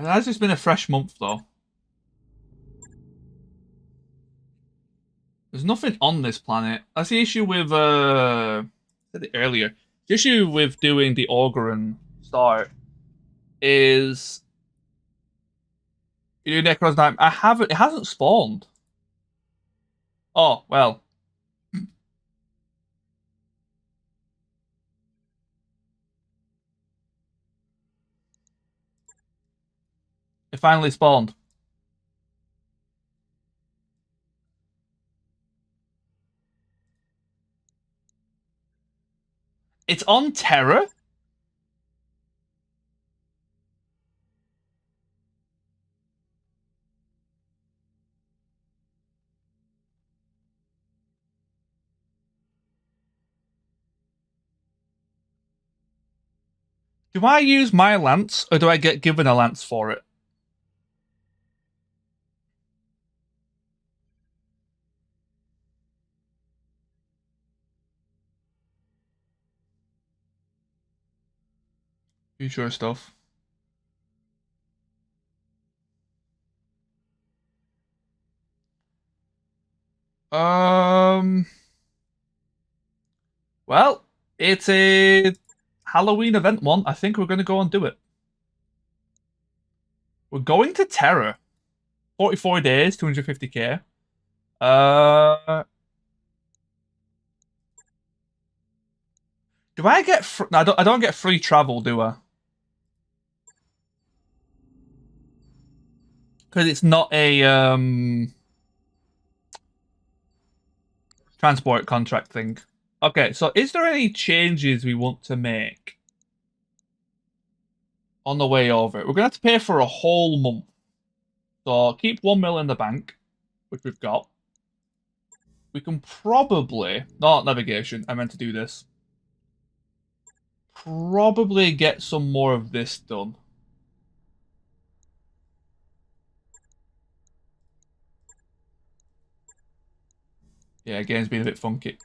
It has just been a fresh month, though. There's nothing on this planet. That's the issue with, I said it earlier. The issue with doing the Aurigan start is you do Necron's Night. It hasn't spawned. Oh, well. It finally spawned. It's on Terra. Do I use my lance or do I get given a lance for it? Future stuff. Um. Well, it's a Halloween event one. I think we're going to go and do it. We're going to Terra. 44 days, 250k. Do I get? No, I don't get free travel, do I? Because it's not a transport contract thing. Okay, so is there any changes we want to make on the way over? We're gonna have to pay for a whole month. So keep 1 mil in the bank, which we've got. We can probably not navigation. I meant to do this. Probably get some more of this done. Yeah, game's been a bit funky.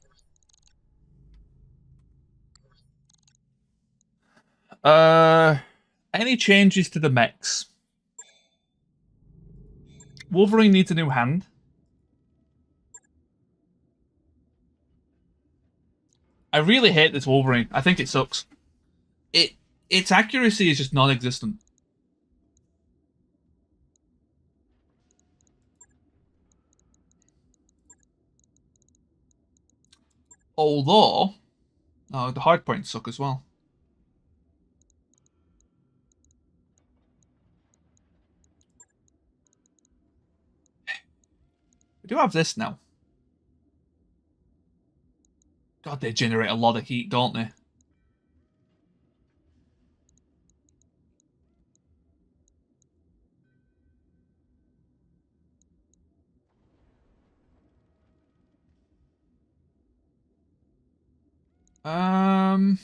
Any changes to the mechs? Wolverine needs a new hand. I really hate this Wolverine. I think it sucks. Its accuracy is just non-existent. Although, the hard points suck as well. We do have this now. God, they generate a lot of heat, don't they? Um,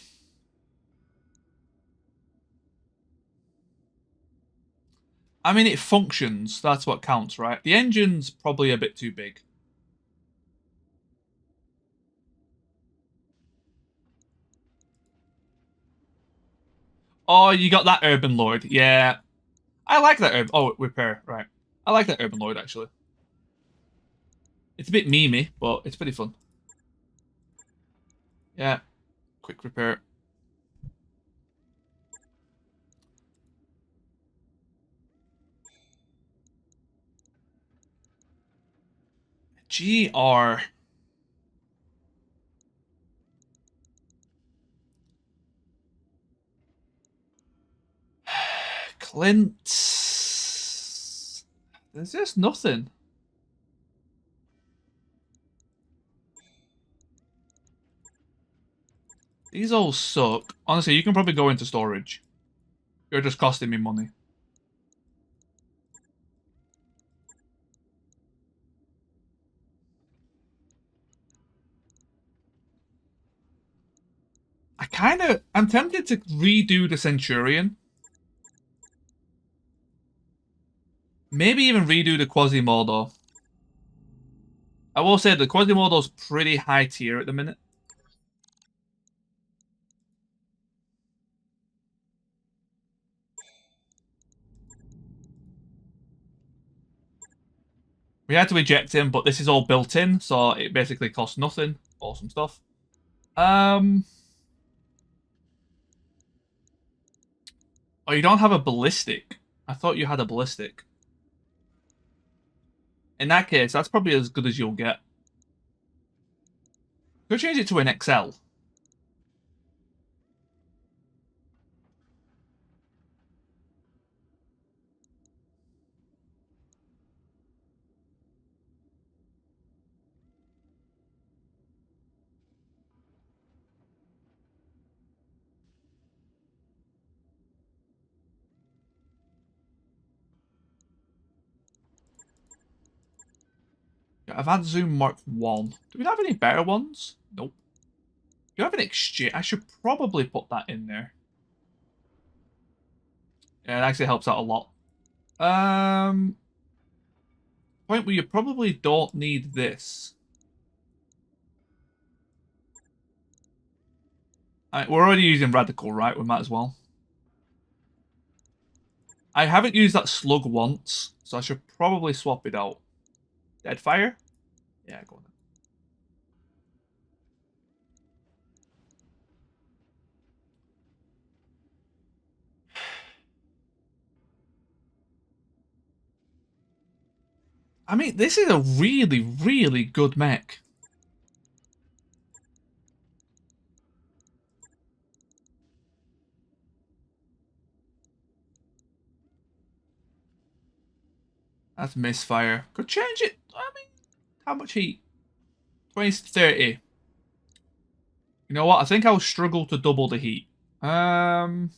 I mean, it functions. That's what counts, right? The engine's probably a bit too big. Oh, you got that Urban Lord. Yeah. I like that Urban... Oh, repair. Right. I like that Urban Lord, actually. It's a bit memey, but it's pretty fun. Yeah. Quick repair. GR. Clint. There's just nothing. These all suck. Honestly, you can probably go into storage. You're just costing me money. I'm tempted to redo the Centurion. Maybe even redo the Quasimodo. I will say the Quasimodo's pretty high tier at the minute. We had to eject him, but this is all built in, so it basically costs nothing. Awesome stuff. Oh, you don't have a ballistic. I thought you had a ballistic. In that case, that's probably as good as you'll get. Could change it to an XL. I've had Zoom Mark 1. Do we have any better ones? Nope. Do you have an exchange? I should probably put that in there. Yeah, it actually helps out a lot. Point where you probably don't need this. We're already using Radical, right? We might as well. I haven't used that slug once, so I should probably swap it out. Deadfire? Yeah, go on then. I mean, this is a really, really good mech. That's misfire. Could change it. I mean, how much heat? 20 to 30. You know what? I think I'll struggle to double the heat. That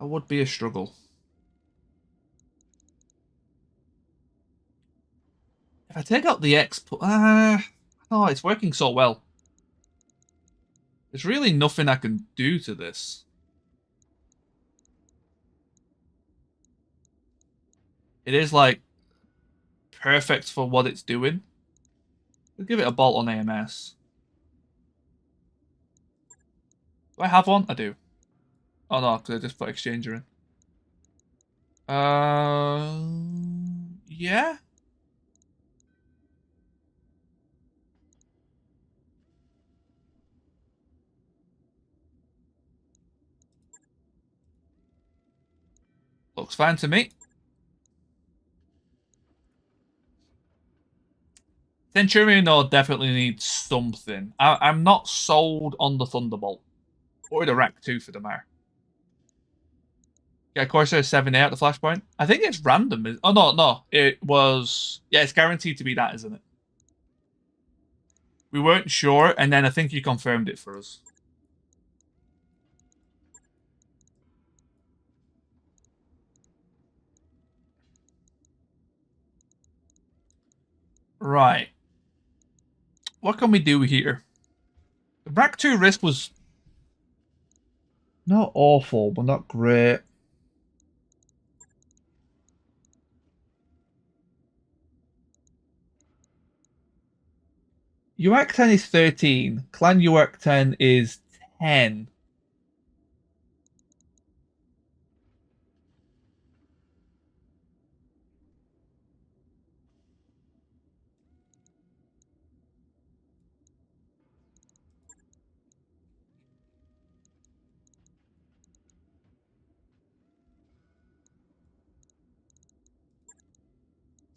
would be a struggle. If I take out the X, oh, it's working so well. There's really nothing I can do to this. It is like perfect for what it's doing. We'll give it a bolt on AMS. Do I have one? I do. Oh no, because I just put Exchanger in. Yeah. Looks fine to me. Centurion though definitely needs something. I'm not sold on the Thunderbolt. Or the Rack 2 for the matter. Yeah, Corsair 7A at the flashpoint. I think it's random. Oh no. It was it's guaranteed to be that, isn't it? We weren't sure, and then I think you confirmed it for us. Right. What can we do here? The Rack 2 risk was not awful, but not great. UAC 10 is 13. Clan UAC 10 is 10.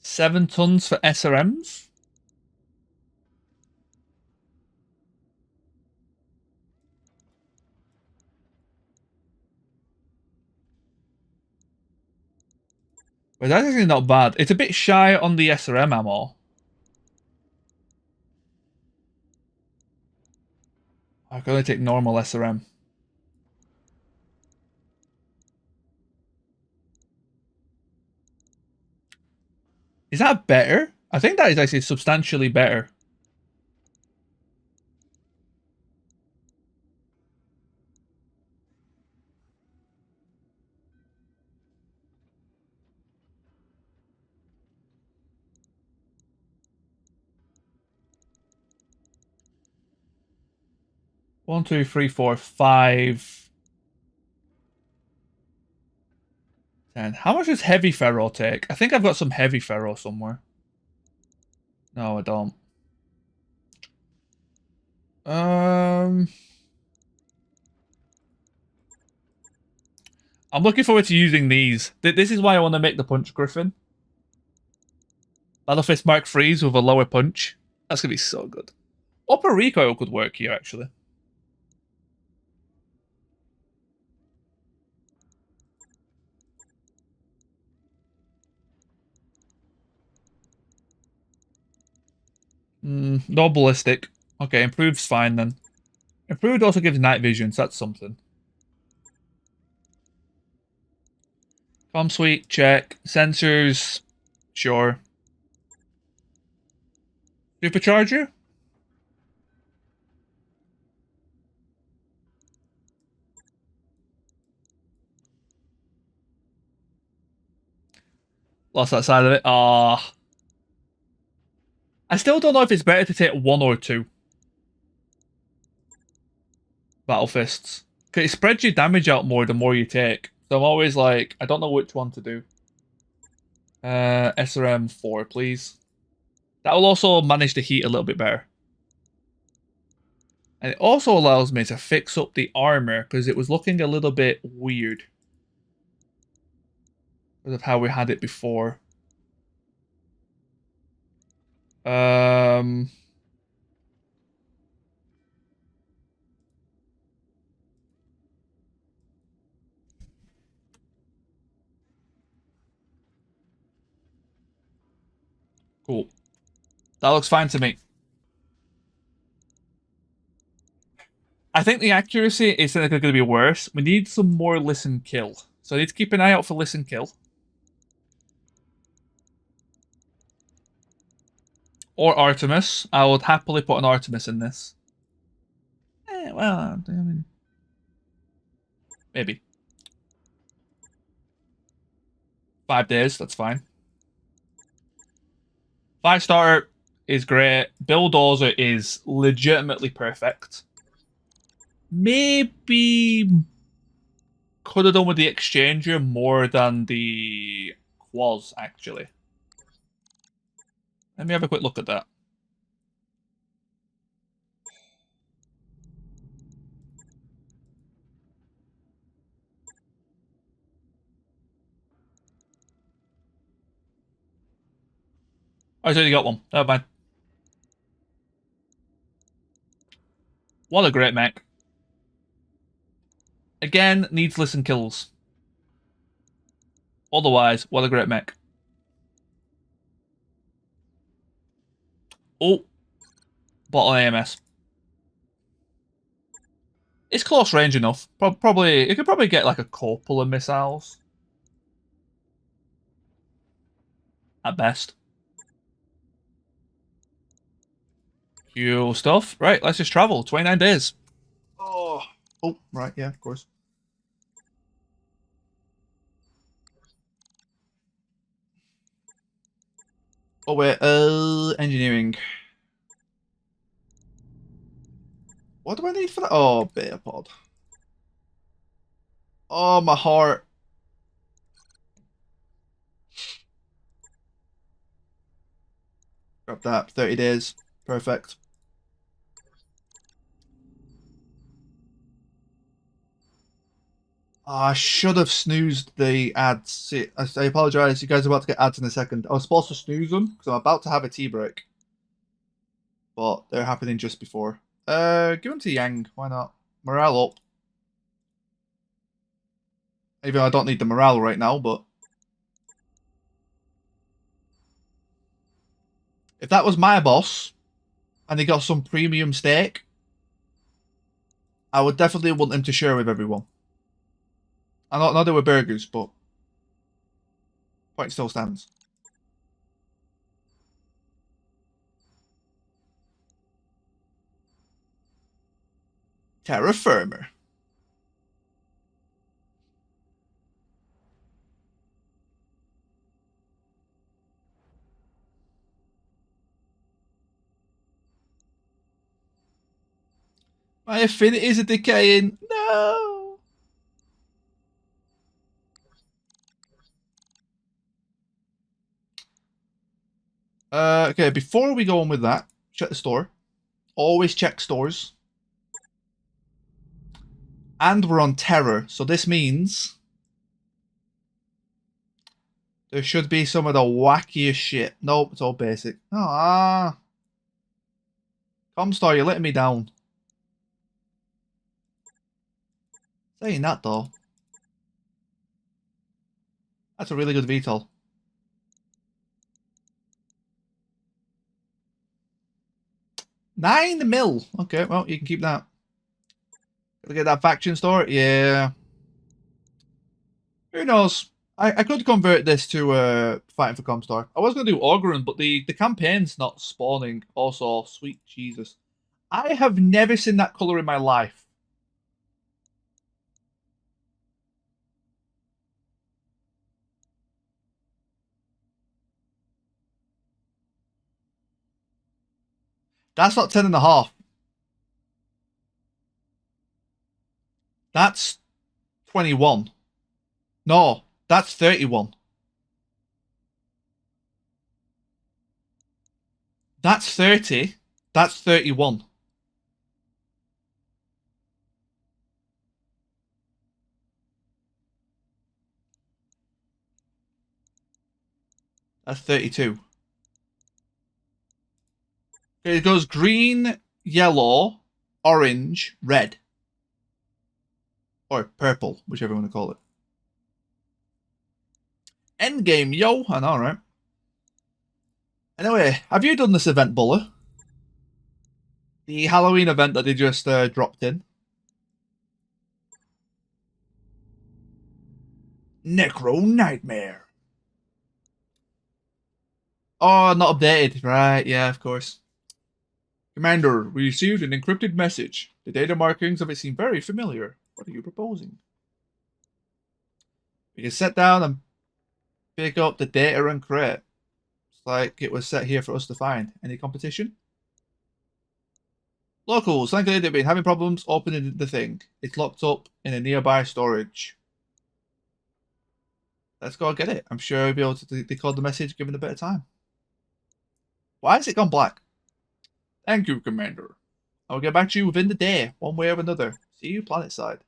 Seven tons for SRMs. But that's actually not bad. It's a bit shy on the SRM ammo. I can only take normal SRM. Is that better? I think that is actually substantially better. One, two, three, four, five. 10. How much does heavy ferro take? I think I've got some heavy ferro somewhere. No, I don't. I'm looking forward to using these. This is why I want to make the Punch Griffin. Battle Fist Mark IIIs with a lower punch. That's going to be so good. Upper recoil could work here, actually. No ballistic. Okay, improved's fine then. Improved also gives night vision, so that's something. Comm suite, check. Sensors, sure. Supercharger? Lost that side of it. Ah. I still don't know if it's better to take one or two Battle Fists. Because it spreads your damage out more the more you take. So I'm always like, I don't know which one to do. SRM 4, please. That will also manage the heat a little bit better. And it also allows me to fix up the armor because it was looking a little bit weird. Because of how we had it before. Cool. That looks fine to me. I think the accuracy is going to be worse. We need some more listen kill. So I need to keep an eye out for listen kill. Or Artemis. I would happily put an Artemis in this. Well, I mean, maybe. 5 days, that's fine. 5-star is great. Bulldozer is legitimately perfect. Maybe could have done with the exchanger more than the Quaz, actually. Let me have a quick look at that. Oh, he's already got one. Never mind. What a great mech. Again, needs listen kills. Otherwise, what a great mech. Oh, bottle AMS. It's close range enough. Probably, it could probably get like a couple of missiles. At best. Cool stuff. Right, let's just travel. 29 days. Oh, right, yeah, of course. Oh, wait, engineering. What do I need for that? Oh, beta pod. Oh, my heart. Grab that. 30 days. Perfect. I should have snoozed the ads. See, I apologize. You guys are about to get ads in a second. I was supposed to snooze them because I'm about to have a tea break. But they're happening just before. Give them to Yang. Why not? Morale up. Even though I don't need the morale right now, but if that was my boss and he got some premium steak, I would definitely want him to share with everyone. I know they were burgers, but point still stands. Terra firma. My affinities are decaying. No. Okay, before we go on with that, check the store. Always check stores. And we're on terror, so this means there should be some of the wackiest shit. Nope, it's all basic. Ah, Comstar, you're letting me down. Saying that though, that's a really good VTOL. 9 mil. Okay, well you can keep that. Gotta get that faction store. Yeah. Who knows? I could convert this to fighting for Comstar. I was gonna do Aurigan, but the campaign's not spawning. Also, sweet Jesus. I have never seen that color in my life. That's not 10.5. That's 21. No, that's 31. That's 30. That's 31. That's 32. Okay, it goes green, yellow, orange, red. Or purple, whichever you want to call it. Endgame, yo! I know, right? Anyway, have you done this event, Buller? The Halloween event that they just dropped in. Necro Nightmare. Oh, not updated. Right, yeah, of course. Commander, we received an encrypted message. The data markings of it seem very familiar. What are you proposing? We can sit down and pick up the data and crate. It's like it was set here for us to find. Any competition? Locals, thankfully they've been having problems opening the thing. It's locked up in a nearby storage. Let's go get it. I'm sure we'll be able to decode the message given a bit of time. Why has it gone black? Thank you, Commander. I'll get back to you within the day, one way or another. See you planet side.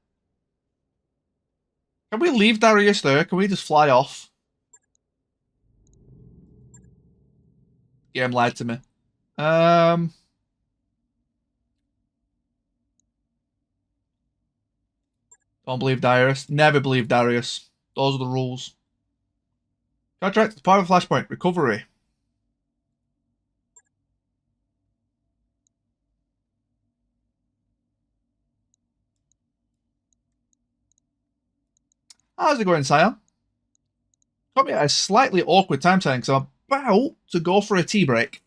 Can we leave Darius there? Can we just fly off? Game lied to me. Don't believe Darius. Never believe Darius. Those are the rules. Contract, power flashpoint, recovery. How's it going, Scion? Got me at a slightly awkward time saying because I'm about to go for a tea break.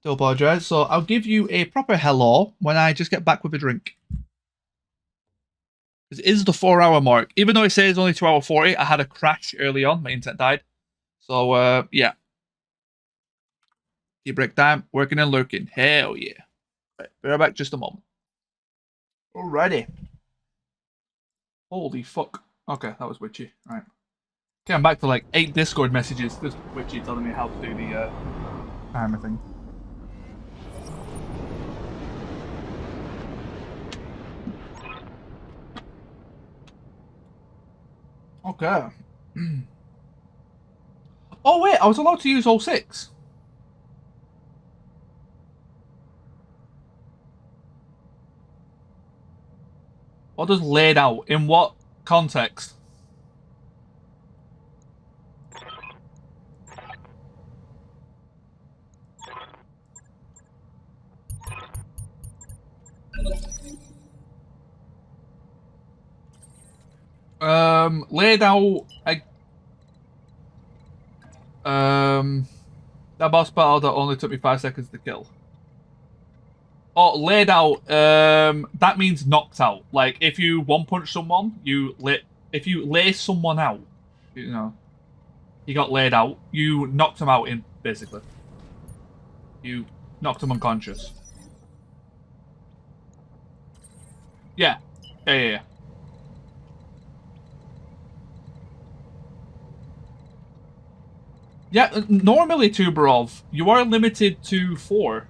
Do apologise. So I'll give you a proper hello when I just get back with a drink. This is the 4 hour mark. Even though it says only 2 hour 40, I had a crash early on. My internet died. So, yeah. Tea break time. Working and lurking. Hell yeah. Right, be right back just a moment. Alrighty. Holy fuck. Okay, that was witchy. Right. Okay, I'm back to like 8 Discord messages. Just witchy telling me how to do the timer thing. Okay. Oh wait, I was allowed to use 06. What does laid out? In what context? Laid out. That boss battle that only took me 5 seconds to kill. Oh, laid out. That means knocked out. Like if you one punch someone, if you lay someone out, you know, he got laid out. You knocked him out in basically. You knocked him unconscious. Yeah, yeah. Yeah, normally, Tuberov, you are limited to 4.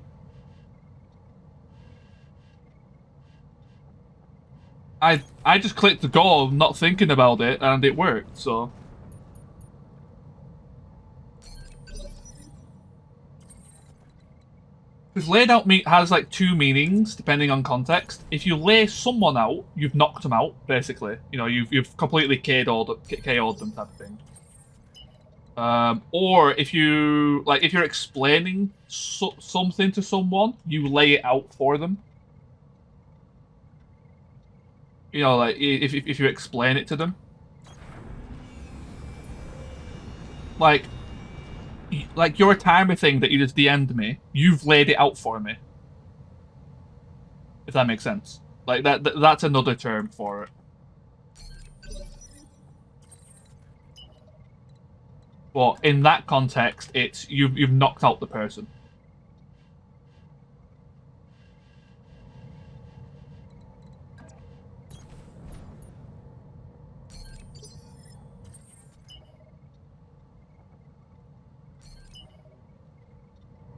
I just clicked the go, not thinking about it, and it worked, so... Because laid out has like 2 meanings, depending on context. If you lay someone out, you've knocked them out, basically. You know, you've completely KO'd them type of thing. Or if you're explaining something to someone, you lay it out for them. You know, like if you explain it to them, like your timer thing that you just DM'd me, you've laid it out for me. If that makes sense, like that's another term for it. But in that context, it's you've knocked out the person.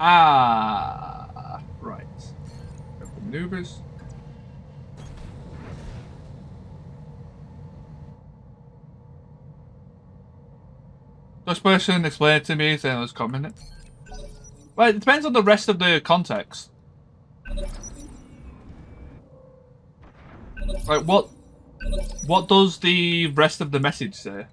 Ah, right. Maneuvers. This person explained it to me, saying it was coming. Well, it depends on the rest of the context. Like, what does the rest of the message say?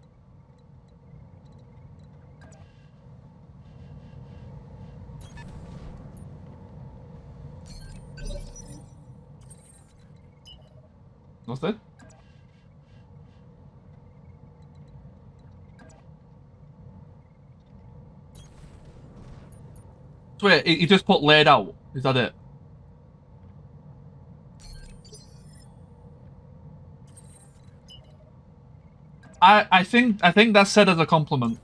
Nothing? So wait, you just put laid out. Is that it? I think that's said as a compliment.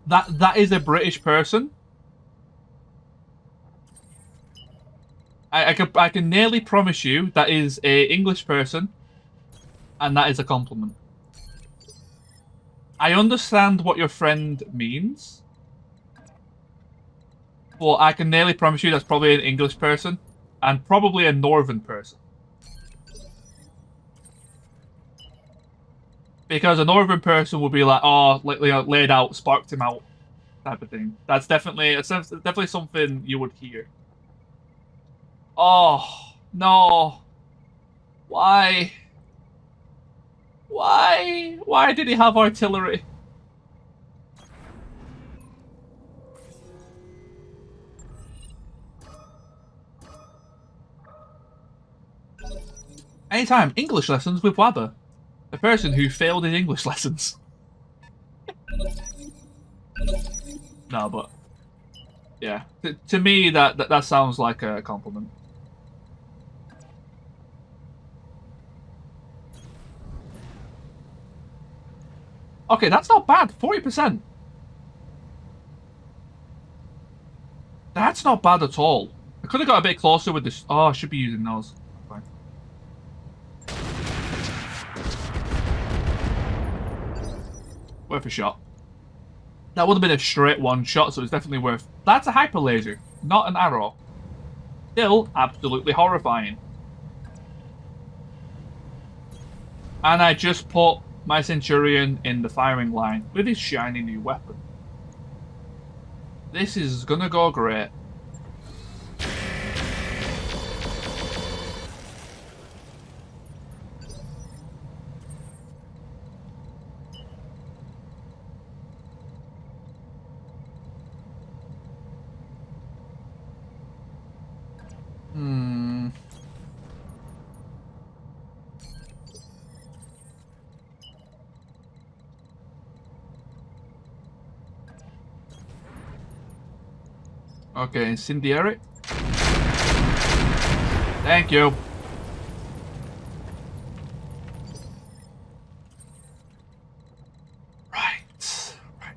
That is a British person. I can nearly promise you that is a English person, and that is a compliment. I understand what your friend means, but I can nearly promise you that's probably an English person, and probably a Northern person. Because a Northern person would be like, oh, laid out, sparked him out, type of thing. That's definitely something you would hear. Oh no! Why? Why? Why did he have artillery? Anytime, English lessons with Wabba. A person who failed his English lessons. No, but... Yeah. To me, that sounds like a compliment. Okay, that's not bad. 40%. That's not bad at all. I could have got a bit closer with this. Oh, I should be using those. Fine. Worth a shot. That would have been a straight one shot, so it's definitely worth... That's a hyper laser, not an arrow. Still, absolutely horrifying. And I just put my Centurion in the firing line with his shiny new weapon. This is gonna go great. Okay, incendiary. Thank you. Right. Right.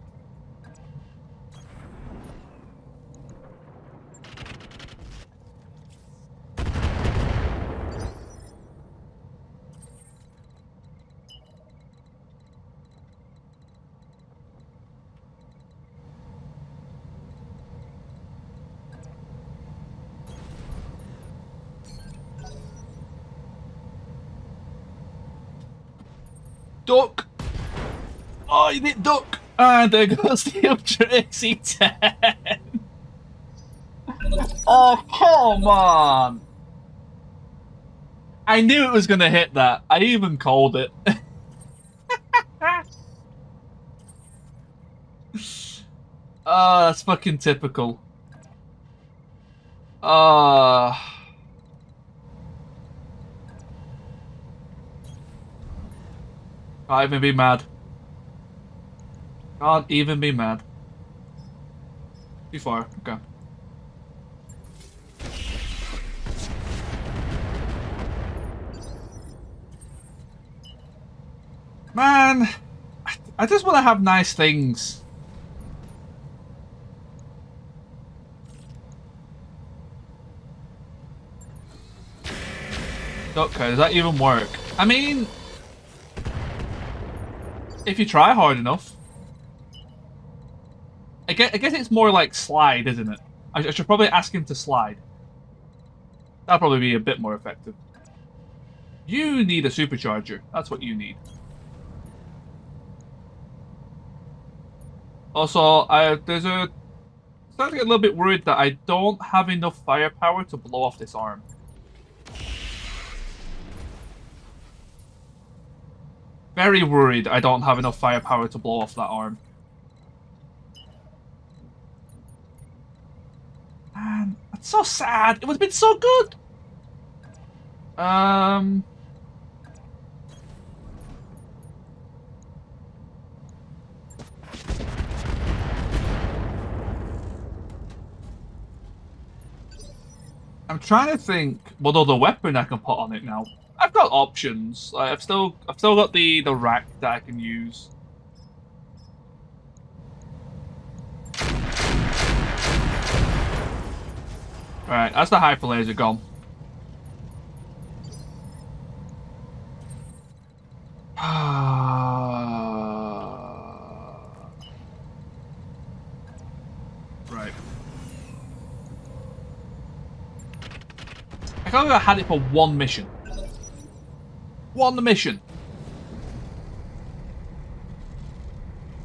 Duck! Oh, you didn't duck! And there goes the Ultra XE10! Oh, come on! I knew it was going to hit that. I even called it. Oh, that's fucking typical. Uh, can't even be mad. Can't even be mad. Too far. Okay. Man, I just want to have nice things. Okay, does that even work? I mean, if you try hard enough. I guess it's more like slide, isn't it? I should probably ask him to slide. That'll probably be a bit more effective. You need a supercharger. That's what you need. Also, there's a starting to get a little bit worried that I don't have enough firepower to blow off this arm. Very worried I don't have enough firepower to blow off that arm. Man, that's so sad. It would have been so good. Um, I'm trying to think what other weapon I can put on it now. I've got options. Like, I've still got the rack that I can use. Alright, that's the hyper laser gone. Right. I can't believe I had it for one mission. One mission.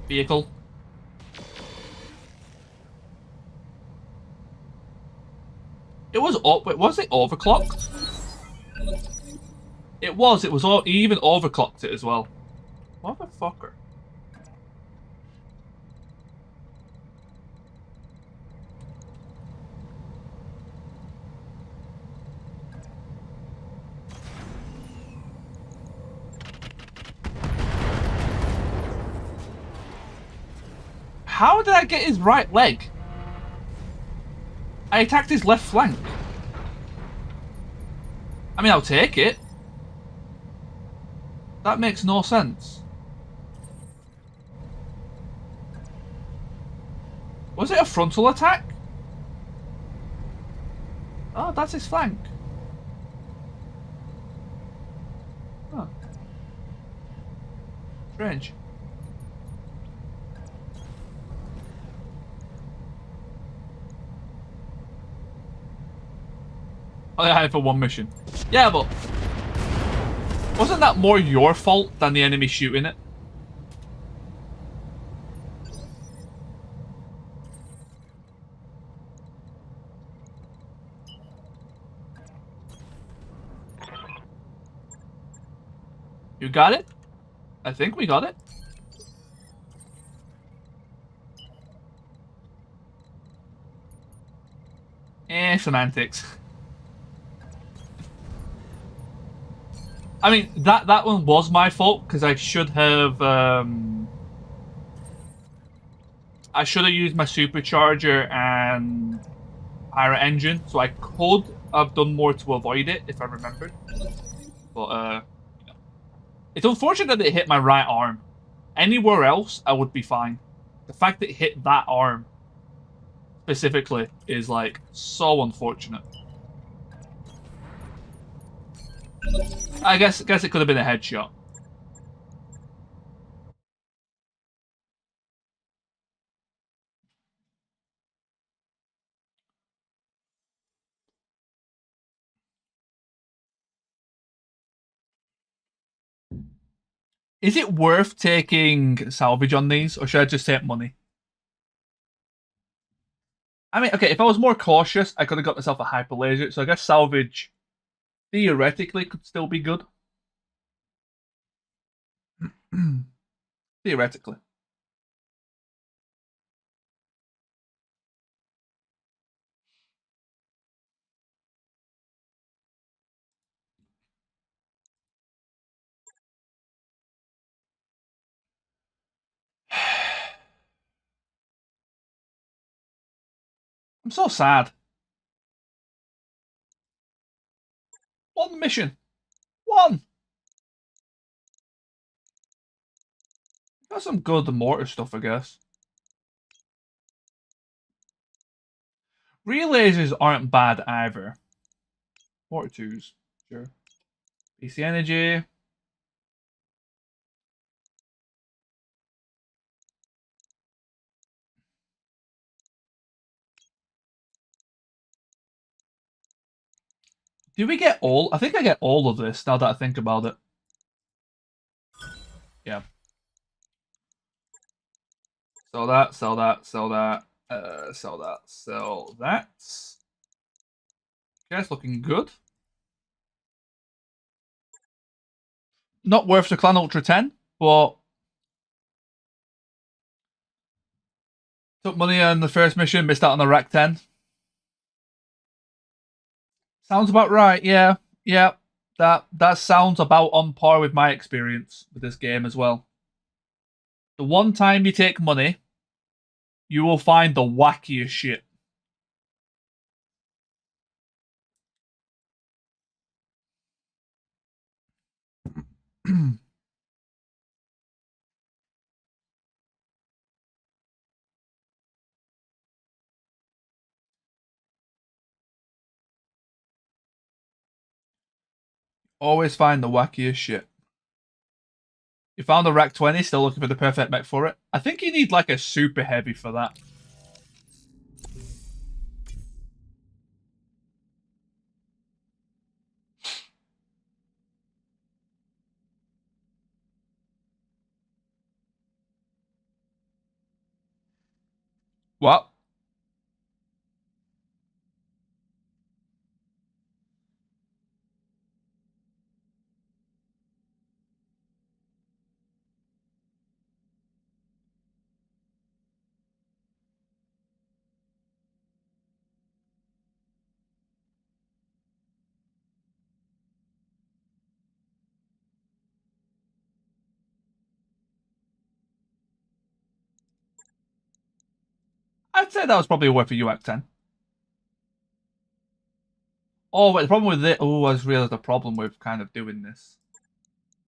Vehicle. It was up. Was it overclocked? It was. It was. He even overclocked it as well. Motherfucker. How did I get his right leg? I attacked his left flank. I mean, I'll take it. That makes no sense. Was it a frontal attack? Oh, that's his flank. Oh. Strange. I had it for one mission. Yeah, but wasn't that more your fault than the enemy shooting it? You got it? I think we got it. Semantics. I mean, that one was my fault because I should have used my supercharger and pirate engine, so I could have done more to avoid it if I remembered. But it's unfortunate that it hit my right arm. Anywhere else, I would be fine. The fact that it hit that arm specifically is like so unfortunate. I guess it could have been a headshot. Is it worth taking salvage on these, or should I just take money? I mean, okay, if I was more cautious, I could have got myself a hyper laser. So I guess salvage theoretically could still be good. Theoretically. I'm so sad. One mission. One. Got some good mortar stuff, I guess. Real lasers aren't bad either. Mortar twos. Sure. PC energy. Do we get all? I think I get all of this now that I think about it. Yeah. Sell that, sell that, sell that, sell that, sell that. Okay, it's looking good. Not worth the Clan Ultra 10, but took money on the first mission, missed out on the Rack 10. Sounds about right, yeah. Yeah. That sounds about on par with my experience with this game as well. The one time you take money, you will find the wackiest shit. Always find the wackiest shit. You found the Rack 20, still looking for the perfect mech for it. I think you need like a super heavy for that. What? I'd say that was probably worth a UX 10. Oh, but the problem with it, oh, I just realized the problem with kind of doing this.